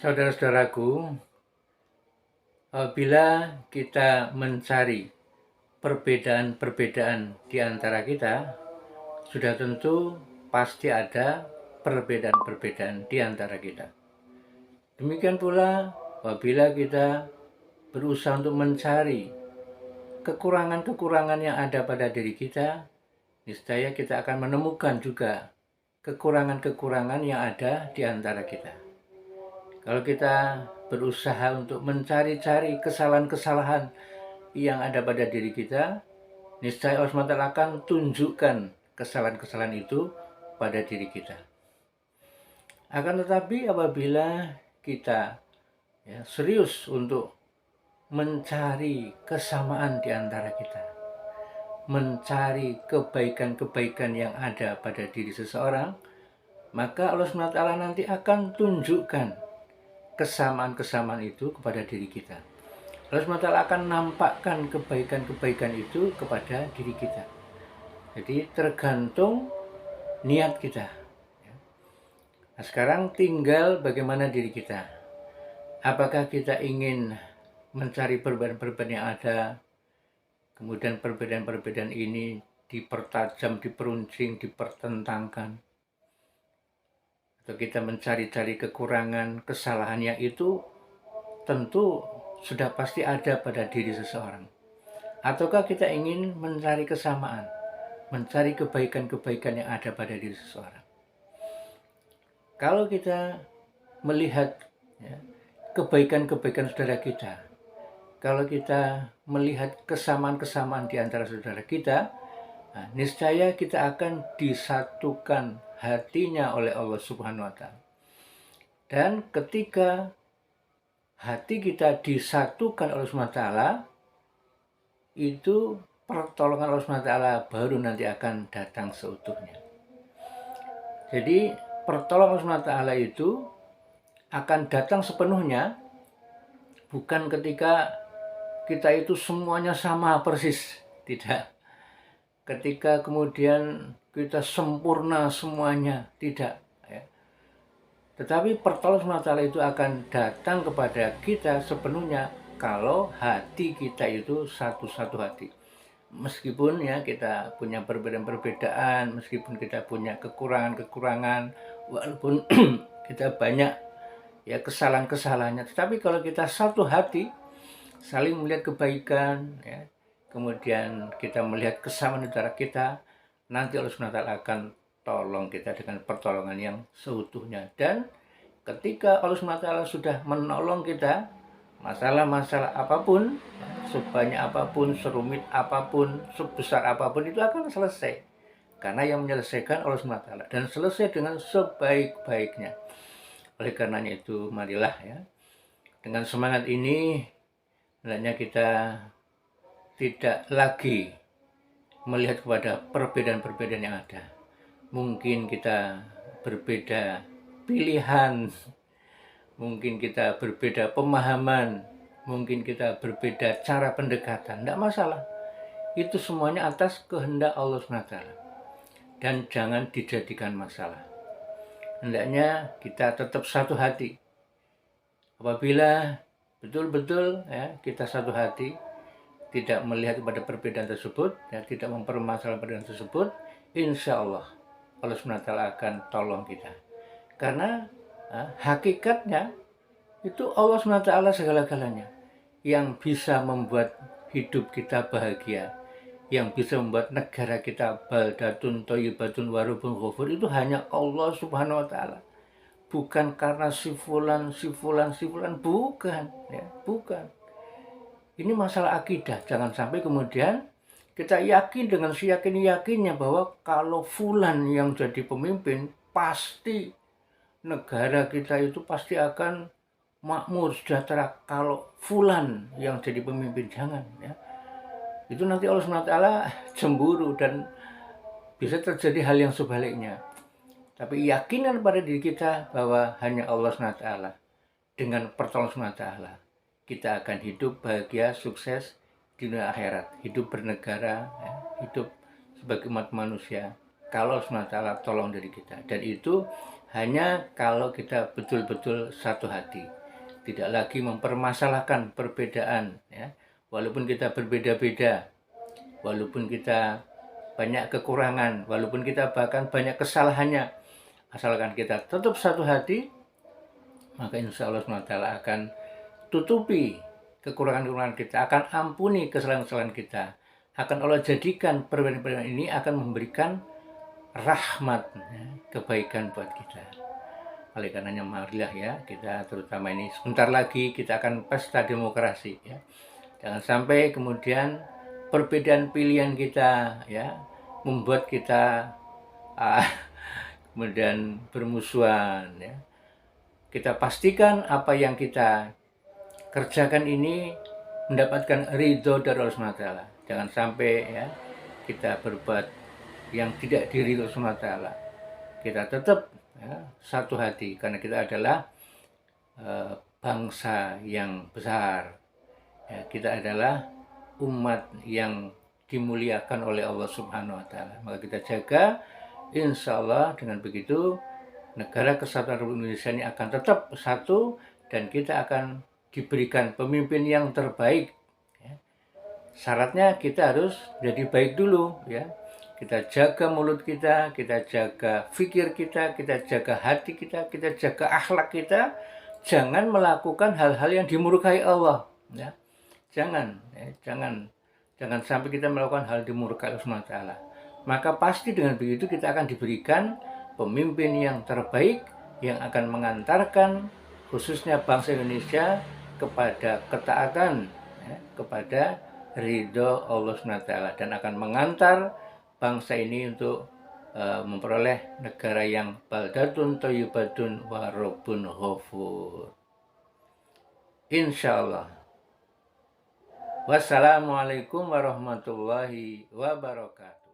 Saudara-saudaraku, apabila kita mencari perbedaan-perbedaan di antara kita, sudah tentu pasti ada perbedaan-perbedaan di antara kita. Demikian pula apabila kita berusaha untuk mencari kekurangan-kekurangan yang ada pada diri kita, niscaya kita akan menemukan juga kekurangan-kekurangan yang ada di antara kita. Kalau kita berusaha untuk mencari-cari kesalahan-kesalahan yang ada pada diri kita, niscaya Allah SWT akan tunjukkan kesalahan-kesalahan itu pada diri kita. Akan tetapi apabila kita serius untuk mencari kesamaan di antara kita, mencari kebaikan-kebaikan yang ada pada diri seseorang, maka Allah SWT nanti akan tunjukkan kesamaan-kesamaan itu kepada diri kita. Allah SWT akan nampakkan kebaikan-kebaikan itu kepada diri kita. Jadi tergantung niat kita. Nah, sekarang tinggal bagaimana diri kita. Apakah kita ingin mencari perbedaan-perbedaan yang ada, kemudian perbedaan-perbedaan ini dipertajam, diperuncing, dipertentangkan, atau kita mencari-cari kekurangan, kesalahan yang itu tentu sudah pasti ada pada diri seseorang. Ataukah kita ingin mencari kesamaan, mencari kebaikan-kebaikan yang ada pada diri seseorang. Kalau kita melihat kebaikan-kebaikan saudara kita, kalau kita melihat kesamaan-kesamaan di antara saudara kita, niscaya kita akan disatukan hatinya oleh Allah Subhanahu wa Ta'ala. Dan ketika hati kita disatukan oleh Allah Subhanahu wa Ta'ala, itu pertolongan Allah Subhanahu wa Ta'ala baru nanti akan datang seutuhnya. Jadi pertolongan Allah Subhanahu wa Ta'ala itu akan datang sepenuhnya bukan ketika kita itu semuanya sama persis, tidak. Ketika kemudian kita sempurna semuanya, tidak. Tetapi pertolongan Allah SWT itu akan datang kepada kita sepenuhnya kalau hati kita itu satu-satu hati. Meskipun kita punya perbedaan-perbedaan, meskipun kita punya kekurangan-kekurangan, walaupun kita banyak kesalahan-kesalahannya, tetapi kalau kita satu hati, saling melihat kebaikan, kemudian kita melihat kesamaan antara kita, nanti Allah SWT akan tolong kita dengan pertolongan yang seutuhnya. Dan ketika Allah SWT sudah menolong kita, masalah-masalah apapun, sebanyak apapun, serumit apapun, sebesar apapun, itu akan selesai. Karena yang menyelesaikan Allah SWT, dan selesai dengan sebaik-baiknya. Oleh karenanya itu, marilah dengan semangat ini, hendaknya kita tidak lagi melihat kepada perbedaan-perbedaan yang ada. Mungkin kita berbeda pilihan, mungkin kita berbeda pemahaman, mungkin kita berbeda cara pendekatan, tidak masalah. Itu semuanya atas kehendak Allah SWT. Dan jangan dijadikan masalah. Hendaknya kita tetap satu hati. Apabila betul-betul kita satu hati, tidak melihat kepada perbedaan tersebut, tidak mempermasalahkan perbedaan tersebut, insya Allah Allah SWT akan tolong kita. Karena hakikatnya itu Allah SWT segala-galanya yang bisa membuat hidup kita bahagia, yang bisa membuat negara kita baldatun thayyibatun warubun ghafur, itu hanya Allah Subhanahu wa Ta'ala. Bukan karena si fulan, bukan, bukan. Ini masalah akidah. Jangan sampai kemudian kita yakin dengan seyakin-yakinnya bahwa kalau fulan yang jadi pemimpin, pasti negara kita itu pasti akan makmur, sejahtera. Kalau fulan yang jadi pemimpin, jangan. Itu nanti Allah SWT cemburu dan bisa terjadi hal yang sebaliknya. Tapi yakinan pada diri kita bahwa hanya Allah SWT, dengan pertolongan SWT, kita akan hidup bahagia, sukses di dunia akhirat, hidup bernegara, hidup sebagai umat manusia, kalau Allah SWT tolong dari kita. Dan itu hanya kalau kita betul-betul satu hati, tidak lagi mempermasalahkan perbedaan, ya. Walaupun kita berbeda-beda, walaupun kita banyak kekurangan, walaupun kita bahkan banyak kesalahannya, asalkan kita tetap satu hati, maka insya Allah SWT akan tutupi kekurangan-kekurangan kita, akan ampuni kesalahan-kesalahan kita, akan Allah jadikan perbedaan-perbedaan ini akan memberikan rahmat, ya, kebaikan buat kita. Oleh karenanya marilah ya, kita terutama ini sebentar lagi kita akan pesta demokrasi, ya. Jangan sampai kemudian perbedaan pilihan kita, ya, membuat kita kemudian bermusuhan, ya. Kita pastikan apa yang kita kerjakan ini mendapatkan ridho dari Allah SWT. Jangan sampai ya kita berbuat yang tidak diridhoi Allah SWT. Kita tetap ya, satu hati karena kita adalah bangsa yang besar. Ya, kita adalah umat yang dimuliakan oleh Allah Subhanahu wa Ta'ala. Maka kita jaga, insya Allah dengan begitu negara kesatuan Republik Indonesia ini akan tetap satu dan kita akan diberikan pemimpin yang terbaik. Ya. Syaratnya kita harus jadi baik dulu, ya. Kita jaga mulut kita jaga pikir kita jaga hati kita jaga akhlak kita. Jangan melakukan hal-hal yang dimurkai Allah, ya. Jangan sampai kita melakukan hal dimurkai Allah SWT. Maka pasti dengan begitu kita akan diberikan pemimpin yang terbaik yang akan mengantarkan khususnya bangsa Indonesia kepada ketaatan, ya, kepada ridho Allah SWT dan akan mengantar bangsa ini untuk memperoleh negara yang baldatun thayyibatun wa rabbun ghafur. Insyaallah. Wassalamualaikum warahmatullahi wabarakatuh.